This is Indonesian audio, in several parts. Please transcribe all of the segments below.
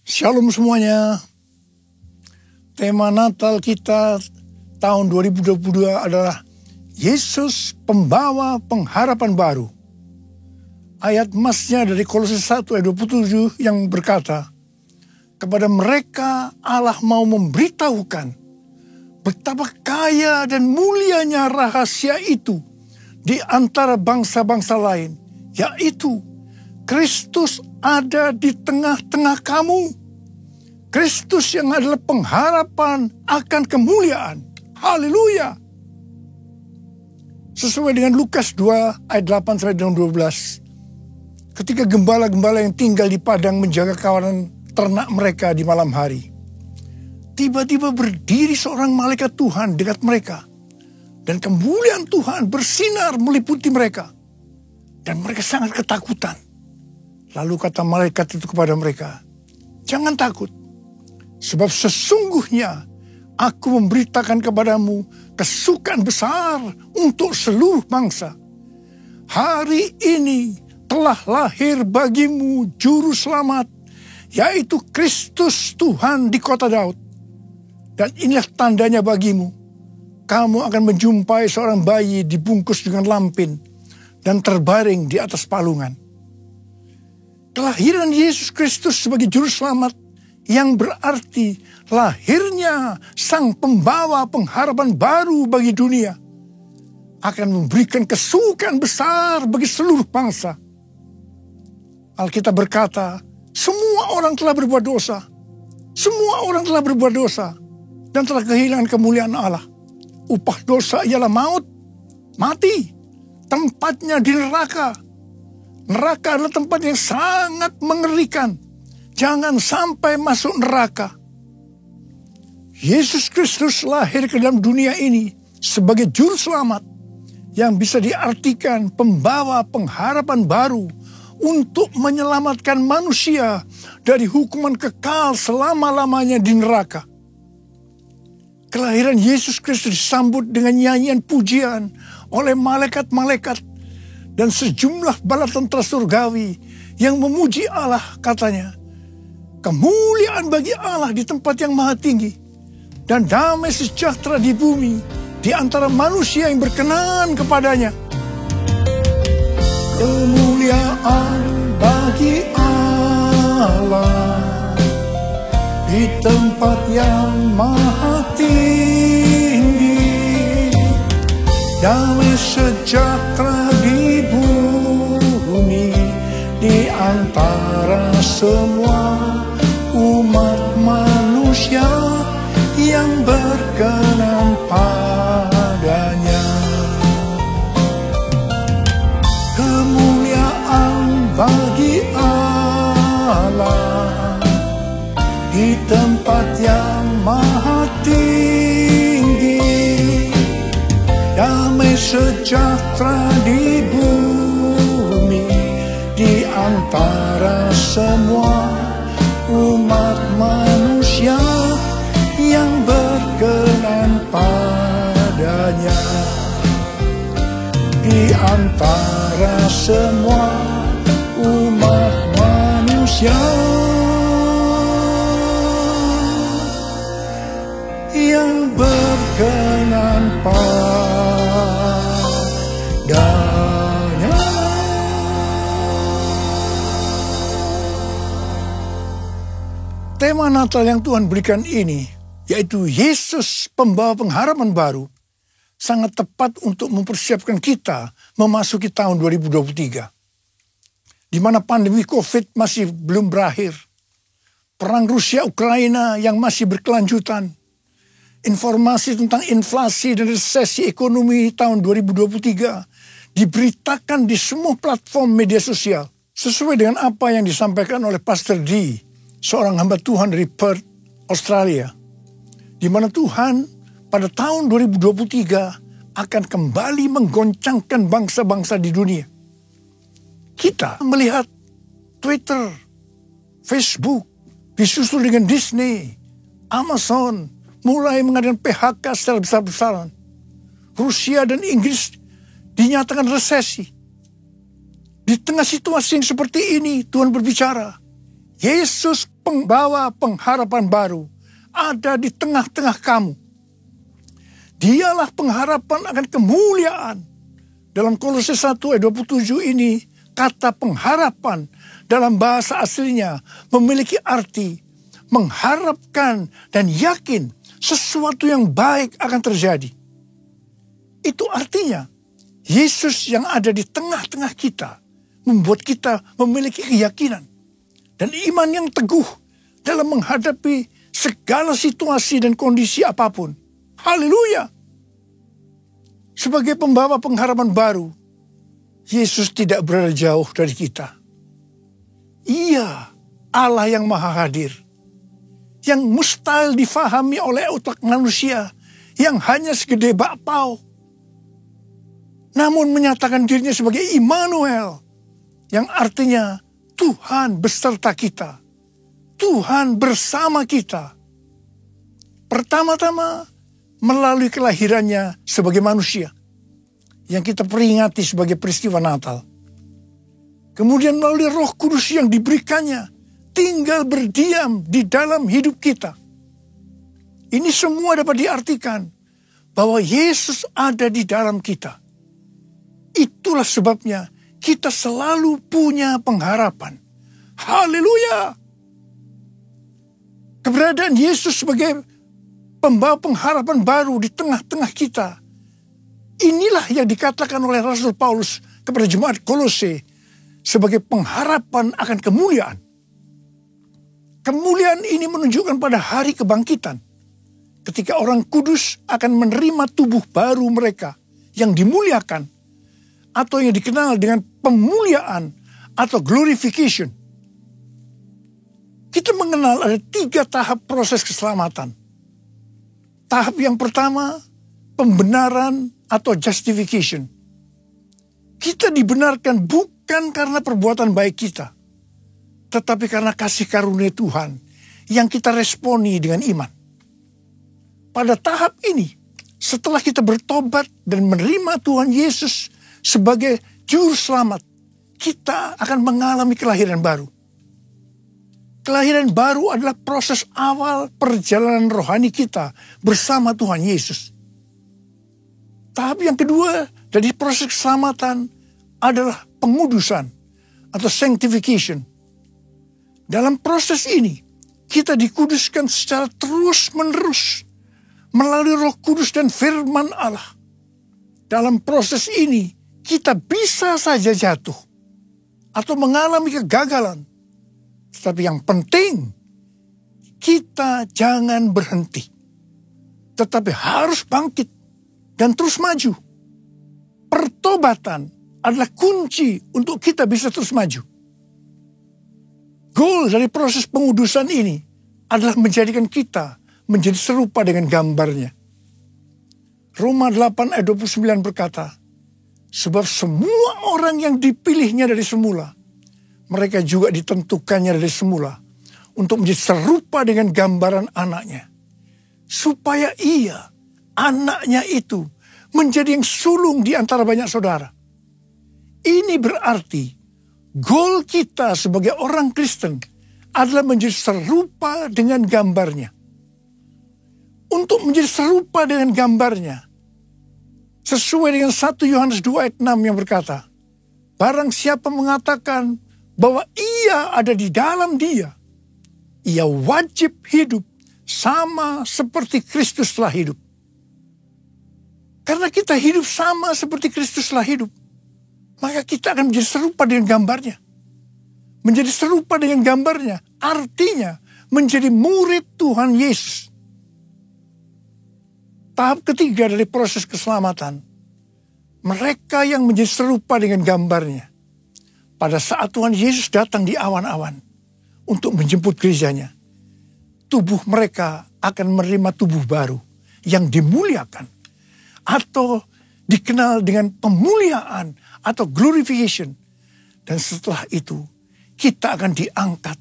Shalom semuanya. Tema Natal kita tahun 2022 adalah Yesus pembawa pengharapan baru. Ayat emasnya dari Kolose 1 ayat 27 yang berkata, kepada mereka Allah mau memberitahukan betapa kaya dan mulianya rahasia itu di antara bangsa-bangsa lain, yaitu Kristus ada di tengah-tengah kamu. Kristus yang adalah pengharapan akan kemuliaan. Haleluya. Sesuai dengan Lukas 2 ayat 8 sampai 12. Ketika gembala-gembala yang tinggal di padang menjaga kawanan ternak mereka di malam hari, tiba-tiba berdiri seorang malaikat Tuhan dekat mereka, dan kemuliaan Tuhan bersinar meliputi mereka, dan mereka sangat ketakutan. Lalu kata malaikat itu kepada mereka, jangan takut, sebab sesungguhnya aku memberitakan kepadamu kesukaan besar untuk seluruh bangsa. Hari ini telah lahir bagimu juru selamat, yaitu Kristus Tuhan di kota Daud. Dan inilah tandanya bagimu, kamu akan menjumpai seorang bayi dibungkus dengan lampin dan terbaring di atas palungan. Kelahiran Yesus Kristus sebagai juru selamat yang berarti lahirnya sang pembawa pengharapan baru bagi dunia akan memberikan kesukaan besar bagi seluruh bangsa. Alkitab berkata, semua orang telah berbuat dosa. Semua orang telah berbuat dosa dan telah kehilangan kemuliaan Allah. Upah dosa ialah maut, mati, tempatnya di neraka. Neraka adalah tempat yang sangat mengerikan. Jangan sampai masuk neraka. Yesus Kristus lahir ke dalam dunia ini sebagai juru selamat yang bisa diartikan pembawa pengharapan baru untuk menyelamatkan manusia dari hukuman kekal selama-lamanya di neraka. Kelahiran Yesus Kristus disambut dengan nyanyian pujian oleh malaikat-malaikat dan sejumlah bala tentara surgawi yang memuji Allah, katanya, kemuliaan bagi Allah di tempat yang maha tinggi, dan damai sejahtera di bumi di antara manusia yang berkenan kepadanya. Kemuliaan bagi Allah di tempat yang maha tinggi, damai sejahtera di bumi di antara semua umat manusia yang berkenan padanya. Kemuliaan bagi Allah di tempat yang maha tinggi, damai sejahtera di bumi di antara semua umat manusia yang berkenan padanya. Di antara semua umat manusia yang berkenan padanya. Tema Natal yang Tuhan berikan ini, yaitu Yesus pembawa pengharapan baru, sangat tepat untuk mempersiapkan kita memasuki tahun 2023. Di mana pandemi COVID masih belum berakhir. Perang Rusia-Ukraina yang masih berkelanjutan. Informasi tentang inflasi dan resesi ekonomi tahun 2023 diberitakan di semua platform media sosial. Sesuai dengan apa yang disampaikan oleh Pastor D, seorang hamba Tuhan dari Perth, Australia. Di mana Tuhan pada tahun 2023 akan kembali menggoncangkan bangsa-bangsa di dunia. Kita melihat Twitter, Facebook, disusul dengan Disney, Amazon, mulai mengadakan PHK secara besar-besaran. Rusia dan Inggris dinyatakan resesi. Di tengah situasi yang seperti ini, Tuhan berbicara, Yesus pembawa pengharapan baru ada di tengah-tengah kamu. Dialah pengharapan akan kemuliaan. Dalam Kolose 1 ayat 27 ini, kata pengharapan dalam bahasa aslinya memiliki arti mengharapkan dan yakin sesuatu yang baik akan terjadi. Itu artinya Yesus yang ada di tengah-tengah kita membuat kita memiliki keyakinan dan iman yang teguh dalam menghadapi segala situasi dan kondisi apapun. Haleluya! Sebagai pembawa pengharapan baru, Yesus tidak berada jauh dari kita. Ia Allah yang maha hadir, yang mustahil difahami oleh otak manusia yang hanya segede bakpao. Namun menyatakan dirinya sebagai Immanuel, yang artinya Tuhan beserta kita. Tuhan bersama kita. Pertama-tama melalui kelahirannya sebagai manusia, yang kita peringati sebagai peristiwa Natal. Kemudian melalui Roh Kudus yang diberikannya, tinggal berdiam di dalam hidup kita. Ini semua dapat diartikan bahwa Yesus ada di dalam kita. Itulah sebabnya kita selalu punya pengharapan. Haleluya! Keberadaan Yesus sebagai pembawa pengharapan baru di tengah-tengah kita. Inilah yang dikatakan oleh Rasul Paulus kepada jemaat Kolose sebagai pengharapan akan kemuliaan. Kemuliaan ini menunjukkan pada hari kebangkitan, ketika orang kudus akan menerima tubuh baru mereka yang dimuliakan, atau yang dikenal dengan pemuliaan atau glorification. Kita mengenal ada 3 tahap proses keselamatan. Tahap yang pertama, pembenaran atau justification. Kita dibenarkan bukan karena perbuatan baik kita, tetapi karena kasih karunia Tuhan yang kita responi dengan iman. Pada tahap ini, setelah kita bertobat dan menerima Tuhan Yesus sebagai juru selamat, kita akan mengalami kelahiran baru. Kelahiran baru adalah proses awal perjalanan rohani kita bersama Tuhan Yesus. Tahap yang kedua dari proses keselamatan adalah pengudusan atau sanctification. Dalam proses ini, kita dikuduskan secara terus-menerus melalui Roh Kudus dan firman Allah. Dalam proses ini, kita bisa saja jatuh atau mengalami kegagalan. Tetapi yang penting, kita jangan berhenti. Tetapi harus bangkit dan terus maju. Pertobatan adalah kunci untuk kita bisa terus maju. Goal dari proses pengudusan ini adalah menjadikan kita menjadi serupa dengan gambarnya. Roma 8 ayat 29 berkata, sebab semua orang yang dipilihnya dari semula, mereka juga ditentukannya dari semula untuk menjadi serupa dengan gambaran anaknya. Supaya ia, anaknya itu, menjadi yang sulung di antara banyak saudara. Ini berarti, goal kita sebagai orang Kristen adalah menjadi serupa dengan gambarnya. Untuk menjadi serupa dengan gambarnya, sesuai dengan 1 Yohanes 2 ayat 6 yang berkata, barang siapa mengatakan bahwa ia ada di dalam dia, ia wajib hidup sama seperti Kristus telah hidup. Karena kita hidup sama seperti Kristus telah hidup, maka kita akan menjadi serupa dengan gambarnya. Menjadi serupa dengan gambarnya artinya menjadi murid Tuhan Yesus. Tahap ketiga dari proses keselamatan, mereka yang menjadi serupa dengan gambarnya. Pada saat Tuhan Yesus datang di awan-awan untuk menjemput gerejanya, tubuh mereka akan menerima tubuh baru yang dimuliakan atau dikenal dengan pemuliaan atau glorification. Dan setelah itu kita akan diangkat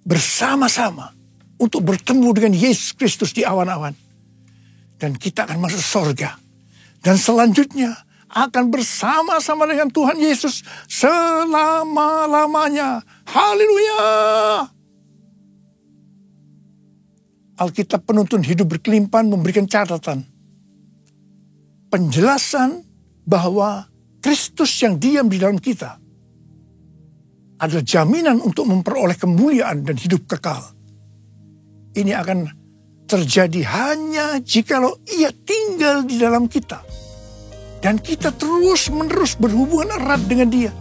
bersama-sama untuk bertemu dengan Yesus Kristus di awan-awan. Dan kita akan masuk surga. Dan selanjutnya akan bersama-sama dengan Tuhan Yesus selama-lamanya. Haleluya! Alkitab Penuntun Hidup Berkelimpahan memberikan catatan. Penjelasan bahwa Kristus yang diam di dalam kita adalah jaminan untuk memperoleh kemuliaan dan hidup kekal. Ini akan terjadi hanya jikalau Ia tinggal di dalam kita. Dan kita terus-menerus berhubungan erat dengan Dia.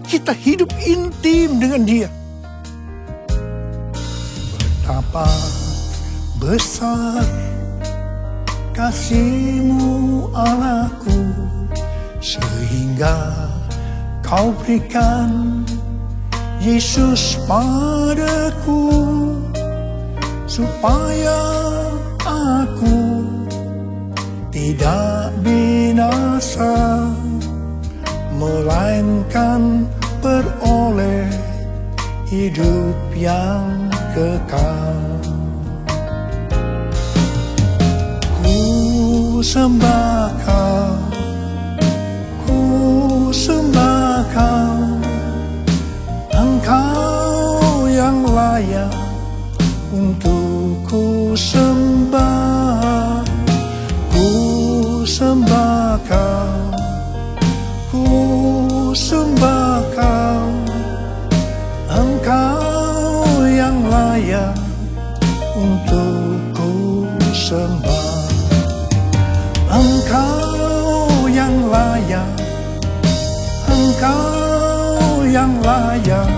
Kita hidup intim dengan Dia. Betapa besar kasih-Mu Allahku, sehingga Kau berikan Yesus padaku, supaya aku tidak binasa, melainkan beroleh hidup yang kekal. Ku sembah Kau, ku sembah Kau, Engkau yang layak untuk ku sembah. Ku sembah Kau, ku sembah Kau, Engkau yang layak untuk ku sembah. Engkau yang layak, Engkau yang layak,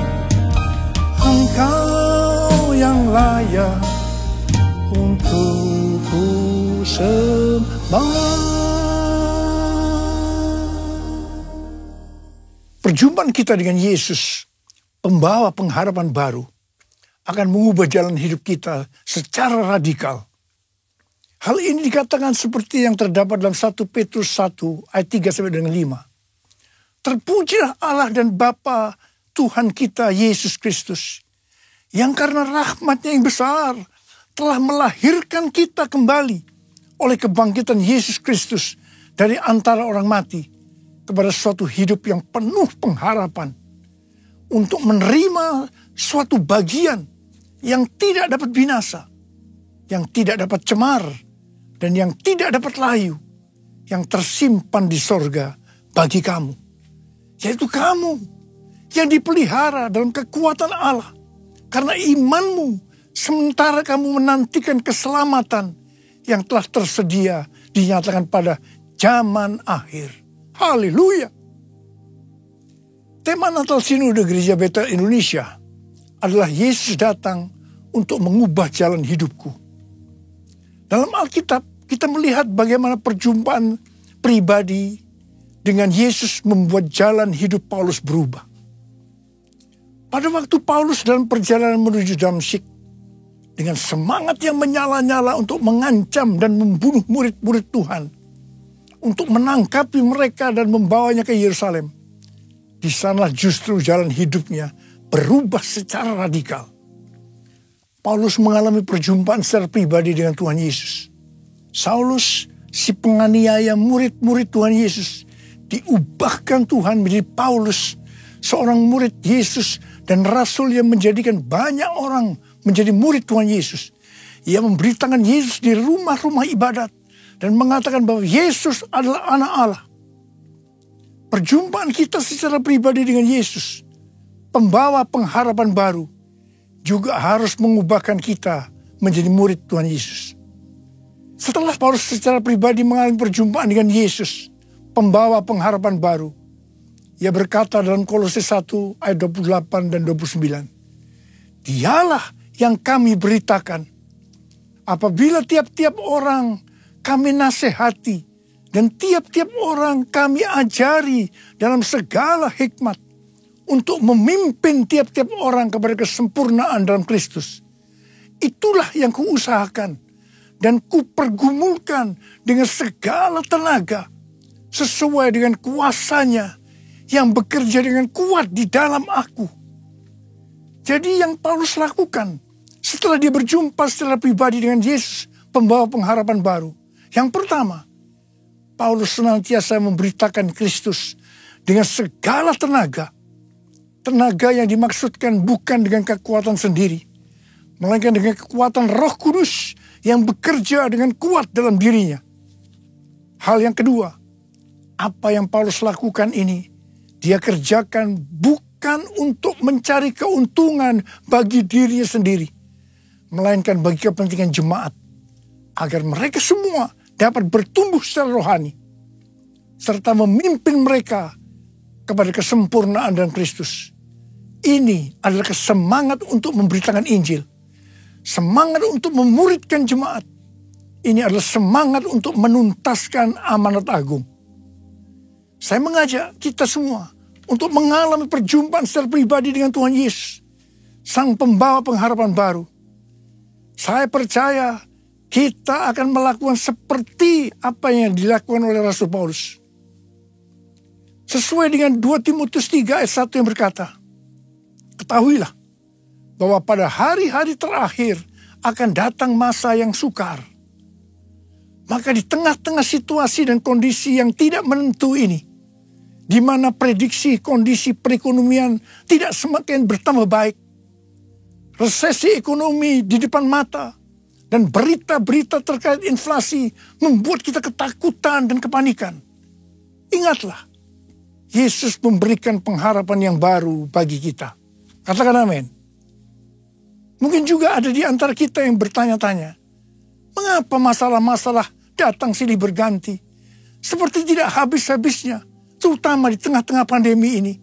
Engkau yang layak untuk ku sembah. Perjumpaan kita dengan Yesus, pembawa pengharapan baru, akan mengubah jalan hidup kita secara radikal. Hal ini dikatakan seperti yang terdapat dalam 1 Petrus 1 ayat 3-5. Terpujilah Allah dan Bapa Tuhan kita Yesus Kristus, yang karena rahmat-Nya yang besar telah melahirkan kita kembali oleh kebangkitan Yesus Kristus dari antara orang mati kepada suatu hidup yang penuh pengharapan, untuk menerima suatu bagian yang tidak dapat binasa, yang tidak dapat cemar, dan yang tidak dapat layu, yang tersimpan di sorga bagi kamu. Yaitu kamu yang dipelihara dalam kekuatan Allah karena imanmu, sementara kamu menantikan keselamatan yang telah tersedia dinyatakan pada zaman akhir. Haleluya. Tema Natal Sinode Gereja Betel Indonesia adalah Yesus datang untuk mengubah jalan hidupku. Dalam Alkitab kita melihat bagaimana perjumpaan pribadi dengan Yesus membuat jalan hidup Paulus berubah. Pada waktu Paulus dalam perjalanan menuju Damsyik, dengan semangat yang menyala-nyala untuk mengancam dan membunuh murid-murid Tuhan, untuk menangkapi mereka dan membawanya ke Yerusalem, di sana justru jalan hidupnya berubah secara radikal. Paulus mengalami perjumpaan secara pribadi dengan Tuhan Yesus. Saulus, si penganiaya murid-murid Tuhan Yesus, diubahkan Tuhan menjadi Paulus, seorang murid Yesus dan rasul yang menjadikan banyak orang menjadi murid Tuhan Yesus. Ia memberitakan Yesus di rumah-rumah ibadat dan mengatakan bahwa Yesus adalah anak Allah. Perjumpaan kita secara pribadi dengan Yesus, pembawa pengharapan baru, juga harus mengubahkan kita menjadi murid Tuhan Yesus. Setelah Paulus secara pribadi mengalami perjumpaan dengan Yesus, pembawa pengharapan baru, ia berkata dalam Kolose 1 ayat 28 dan 29, Dialah yang kami beritakan, apabila tiap-tiap orang kami nasihati, dan tiap-tiap orang kami ajari dalam segala hikmat, untuk memimpin tiap-tiap orang kepada kesempurnaan dalam Kristus. Itulah yang kuusahakan dan kupergumulkan dengan segala tenaga, sesuai dengan kuasanya yang bekerja dengan kuat di dalam aku. Jadi yang Paulus lakukan setelah dia berjumpa secara pribadi dengan Yesus, pembawa pengharapan baru. Yang pertama, Paulus senantiasa memberitakan Kristus dengan segala tenaga. Tenaga yang dimaksudkan bukan dengan kekuatan sendiri, melainkan dengan kekuatan Roh Kudus yang bekerja dengan kuat dalam dirinya. Hal yang kedua, apa yang Paulus lakukan ini, dia kerjakan bukan untuk mencari keuntungan bagi dirinya sendiri, melainkan bagi kepentingan jemaat, agar mereka semua dapat bertumbuh secara rohani, serta memimpin mereka kepada kesempurnaan dalam Kristus. Ini adalah semangat untuk memberitakan Injil, semangat untuk memuridkan jemaat. Ini adalah semangat untuk menuntaskan amanat agung. Saya mengajak kita semua untuk mengalami perjumpaan secara pribadi dengan Tuhan Yesus, Sang Pembawa pengharapan baru. Saya percaya kita akan melakukan seperti apa yang dilakukan oleh Rasul Paulus. Sesuai dengan 2 Timotius 3 ayat 1 yang berkata, ketahuilah bahwa pada hari-hari terakhir akan datang masa yang sukar. Maka di tengah-tengah situasi dan kondisi yang tidak menentu ini, di mana prediksi kondisi perekonomian tidak semakin bertambah baik, resesi ekonomi di depan mata, dan berita-berita terkait inflasi membuat kita ketakutan dan kepanikan. Ingatlah, Yesus memberikan pengharapan yang baru bagi kita. Katakan amin. Mungkin juga ada di antara kita yang bertanya-tanya, mengapa masalah-masalah datang silih berganti, seperti tidak habis-habisnya, terutama di tengah-tengah pandemi ini.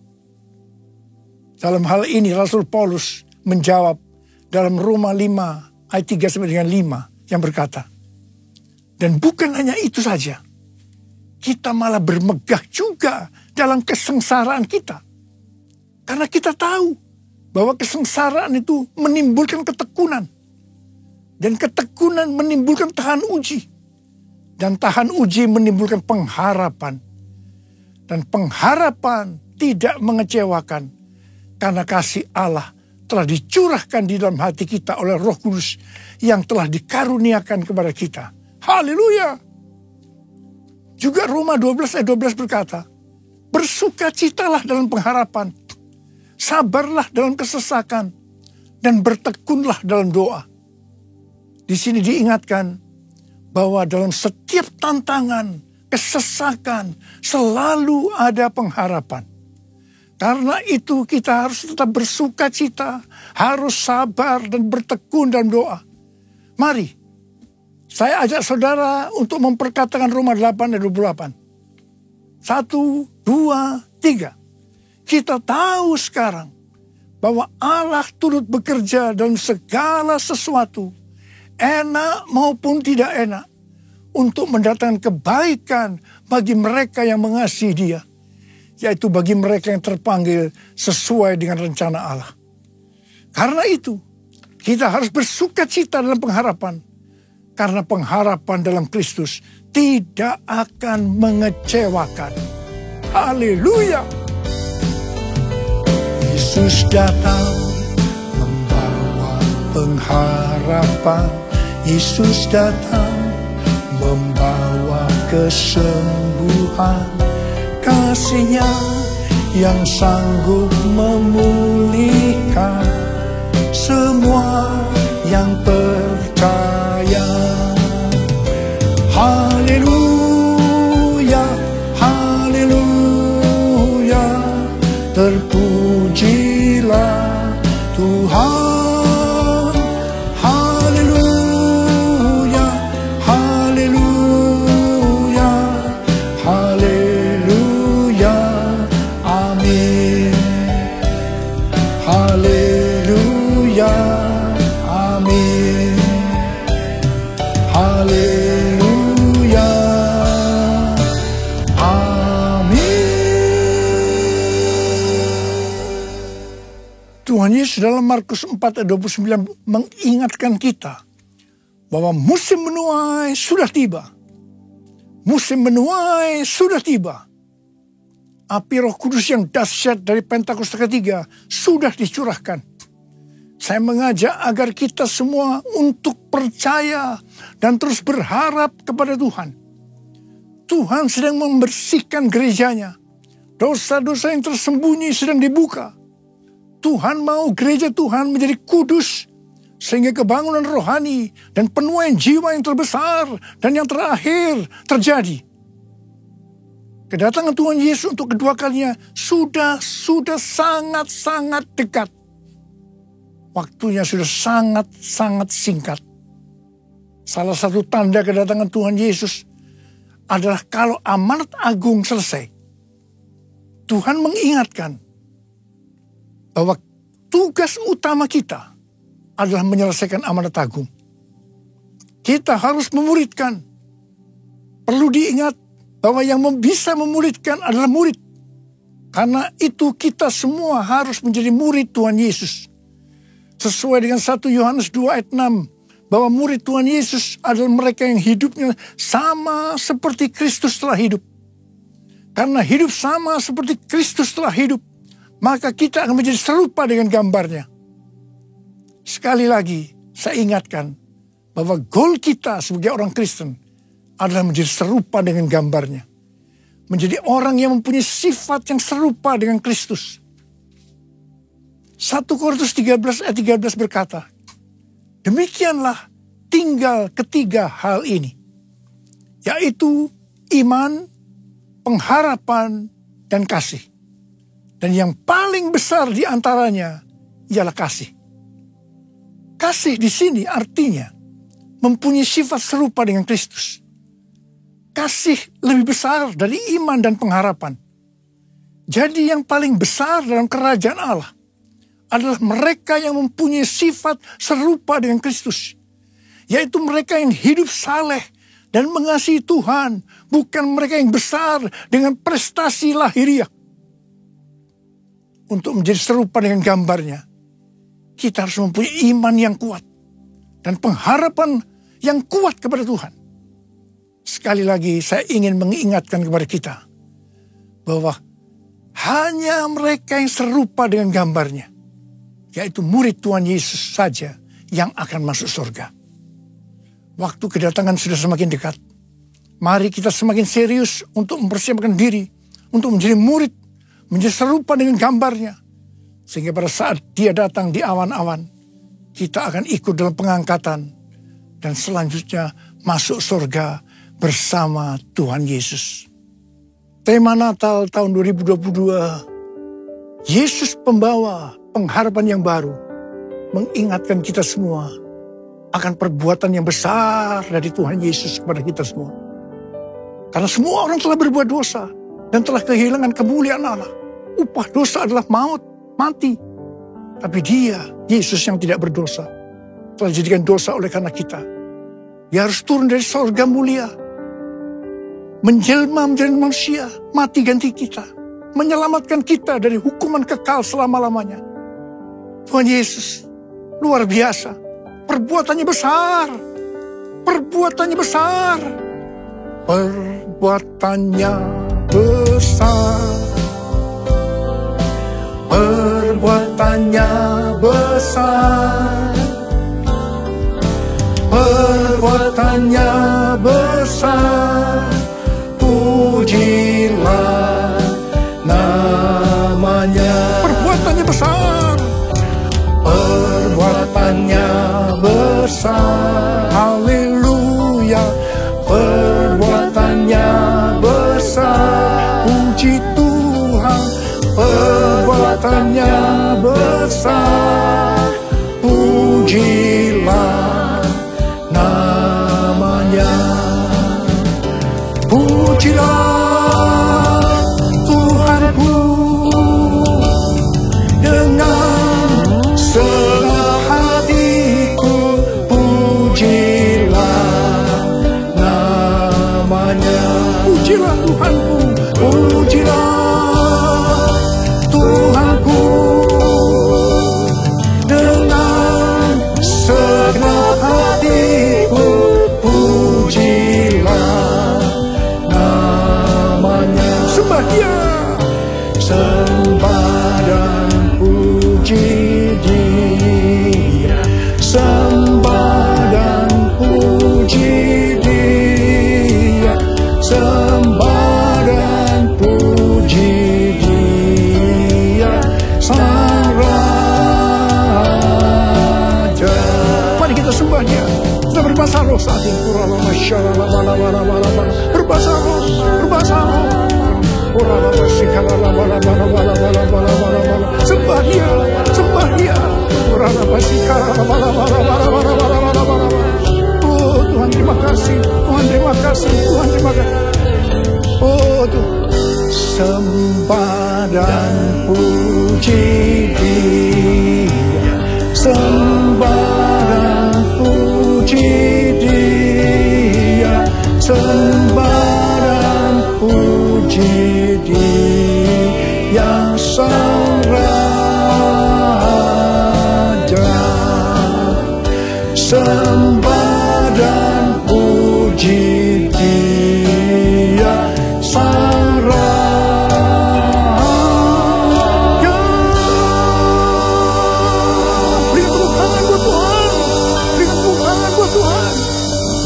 Dalam hal ini Rasul Paulus menjawab dalam Roma 5 ayat 3 sampai dengan 5 yang berkata, dan bukan hanya itu saja, kita malah bermegah juga dalam kesengsaraan kita. Karena kita tahu bahwa kesengsaraan itu menimbulkan ketekunan. Dan ketekunan menimbulkan tahan uji. Dan tahan uji menimbulkan pengharapan. Dan pengharapan tidak mengecewakan. Karena kasih Allah telah dicurahkan di dalam hati kita oleh Roh Kudus yang telah dikaruniakan kepada kita. Haleluya. Juga Roma 12 ayat 12 berkata, bersukacitalah dalam pengharapan, sabarlah dalam kesesakan, dan bertekunlah dalam doa. Di sini diingatkan bahwa dalam setiap tantangan, kesesakan, selalu ada pengharapan. Karena itu kita harus tetap bersukacita, harus sabar dan bertekun dalam doa. Mari, saya ajak saudara untuk memperkatakan Roma 8 ayat 28. 1, 2, 3. Kita tahu sekarang bahwa Allah turut bekerja dalam segala sesuatu, enak maupun tidak enak, untuk mendatangkan kebaikan bagi mereka yang mengasihi Dia, yaitu bagi mereka yang terpanggil sesuai dengan rencana Allah. Karena itu, kita harus bersukacita dalam pengharapan. Karena pengharapan dalam Kristus tidak akan mengecewakan. Haleluya! Yesus datang membawa pengharapan. Yesus datang membawa kesembuhan. Kasih-Nya yang sanggup memulihkan semua yang percaya. Haleluya, haleluya, terpujilah Tuhan. Haleluya, haleluya, haleluya, amin. Haleluya, amin. Haleluya, amin. Tuhan Yesus dalam Markus 4 ayat 29 mengingatkan kita bahwa musim menuai sudah tiba. Musim menuai sudah tiba. Api Roh Kudus yang dahsyat dari Pentakosta ketiga sudah dicurahkan. Saya mengajak agar kita semua untuk percaya dan terus berharap kepada Tuhan. Tuhan sedang membersihkan gerejanya. Dosa-dosa yang tersembunyi sedang dibuka. Tuhan mau gereja Tuhan menjadi kudus Sehingga kebangunan rohani dan penuaian jiwa yang terbesar dan yang terakhir terjadi. Kedatangan Tuhan Yesus untuk kedua kalinya sudah sangat-sangat dekat. Waktunya sudah sangat-sangat singkat. Salah satu tanda kedatangan Tuhan Yesus adalah kalau amanat agung selesai. Tuhan mengingatkan bahwa tugas utama kita adalah menyelesaikan amanat agung. Kita harus memuridkan. Perlu diingat bahwa yang bisa memuridkan adalah murid. Karena itu kita semua harus menjadi murid Tuhan Yesus. Sesuai dengan 1 Yohanes 2 ayat 6. Bahwa murid Tuhan Yesus adalah mereka yang hidupnya sama seperti Kristus telah hidup. Karena hidup sama seperti Kristus telah hidup, maka kita akan menjadi serupa dengan gambarnya. Sekali lagi, saya ingatkan bahwa goal kita sebagai orang Kristen adalah menjadi serupa dengan gambarnya. Menjadi orang yang mempunyai sifat yang serupa dengan Kristus. 1 Korintus 13 ayat 13 berkata, demikianlah tinggal ketiga hal ini, yaitu iman, pengharapan, dan kasih. Dan yang paling besar di antaranya ialah kasih. Kasih di sini artinya mempunyai sifat serupa dengan Kristus. Kasih lebih besar dari iman dan pengharapan. Jadi yang paling besar dalam kerajaan Allah adalah mereka yang mempunyai sifat serupa dengan Kristus. Yaitu mereka yang hidup saleh dan mengasihi Tuhan. Bukan mereka yang besar dengan prestasi lahiriah. Untuk menjadi serupa dengan gambarnya, kita harus mempunyai iman yang kuat. Dan pengharapan yang kuat kepada Tuhan. Sekali lagi saya ingin mengingatkan kepada kita. Bahwa hanya mereka yang serupa dengan gambarnya. Yaitu murid Tuhan Yesus saja yang akan masuk surga. Waktu kedatangan sudah semakin dekat. Mari kita semakin serius untuk mempersiapkan diri. Untuk menjadi murid. Menjadi serupa dengan gambarnya. Sehingga pada saat dia datang di awan-awan. Kita akan ikut dalam pengangkatan. Dan selanjutnya masuk surga bersama Tuhan Yesus. Tema Natal tahun 2022. Yesus pembawa pengharapan yang baru. Mengingatkan kita semua akan perbuatan yang besar dari Tuhan Yesus kepada kita semua. Karena semua orang telah berbuat dosa. Dan telah kehilangan kemuliaan Allah. Upah dosa adalah maut, mati. Tapi dia, Yesus yang tidak berdosa, telah dijadikan dosa oleh karena kita. Dia harus turun dari surga mulia. Menjelma menjadi manusia, mati ganti kita. Menyelamatkan kita dari hukuman kekal selama-lamanya. Tuhan Yesus, luar biasa. Perbuatannya besar. Perbuatannya besar. Perbuatannya besar. Perbuatannya besar. Perbuatannya besar. Pujilah namanya. Perbuatannya besar. Perbuatannya besar. Haleluya. Perbuatannya besar. Puji Tuhan. Perbuatannya besar. Pujilah namanya. Pujilah Tuhanku dengan segenap hatiku. Pujilah namanya. Pujilah Tuhanku. Pujilah Tuhanku dengan segenap hatiku. Pujilah namanya. Sembah dia. Sembah dan puji dia. Sembah dan puji dia. Sembah dan puji dia. Sang Raja. Berbahasa roh, berbahasa roh. Sembah Dia, sembah Dia. Oh Tuhan terima kasih, Tuhan terima kasih, Tuhan terima kasih. Oh Tuhan, sembah dan puji Dia, sembah dan puji Dia, sembah dan puji Dia Sang Raja, sembah dan puji Dia Sang Raja. Beri tepuk tangan buat Tuhan, beri tepuk tangan buat Tuhan.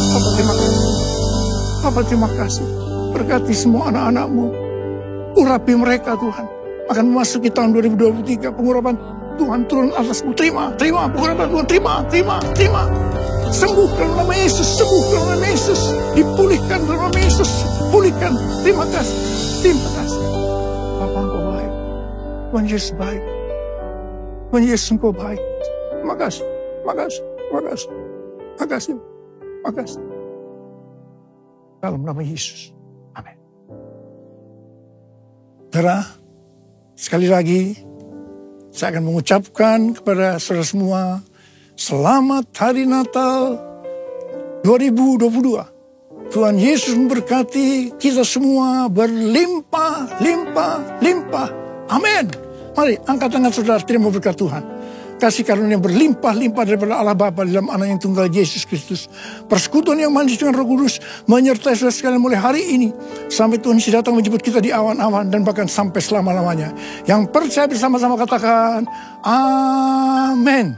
Papa terima kasih, Papa terima kasih. Berkati semua anak-anak-Mu, urapi mereka Tuhan. Akan memasuki tahun 2023, pengurapan Tuhan turun atasmu. Terima pengurapan Tuhan, terima. Sembuh dalam nama Yesus, sembuh dalam nama Yesus. Dipulihkan dalam nama Yesus, pulihkan. Terima kasih. Bapa Engkau baik, Tuhan Yesus baik, Tuhan Yesus Engkau baik. Terima kasih. Dalam nama Yesus, amin. Saudara, sekali lagi saya akan mengucapkan kepada saudara semua, selamat Hari Natal 2022. Tuhan Yesus memberkati kita semua berlimpah. Amin. Mari angkat tangan saudara, terima berkat Tuhan. Kasih karunia berlimpah-limpah daripada Allah Bapa dalam Anak yang tunggal Yesus Kristus. Persekutuan yang manis dengan Roh Kudus menyertai saudara sekalian mulai hari ini sampai Tuhan Yesus datang menjemput kita di awan-awan dan bahkan sampai selama-lamanya. Yang percaya bersama-sama katakan amin.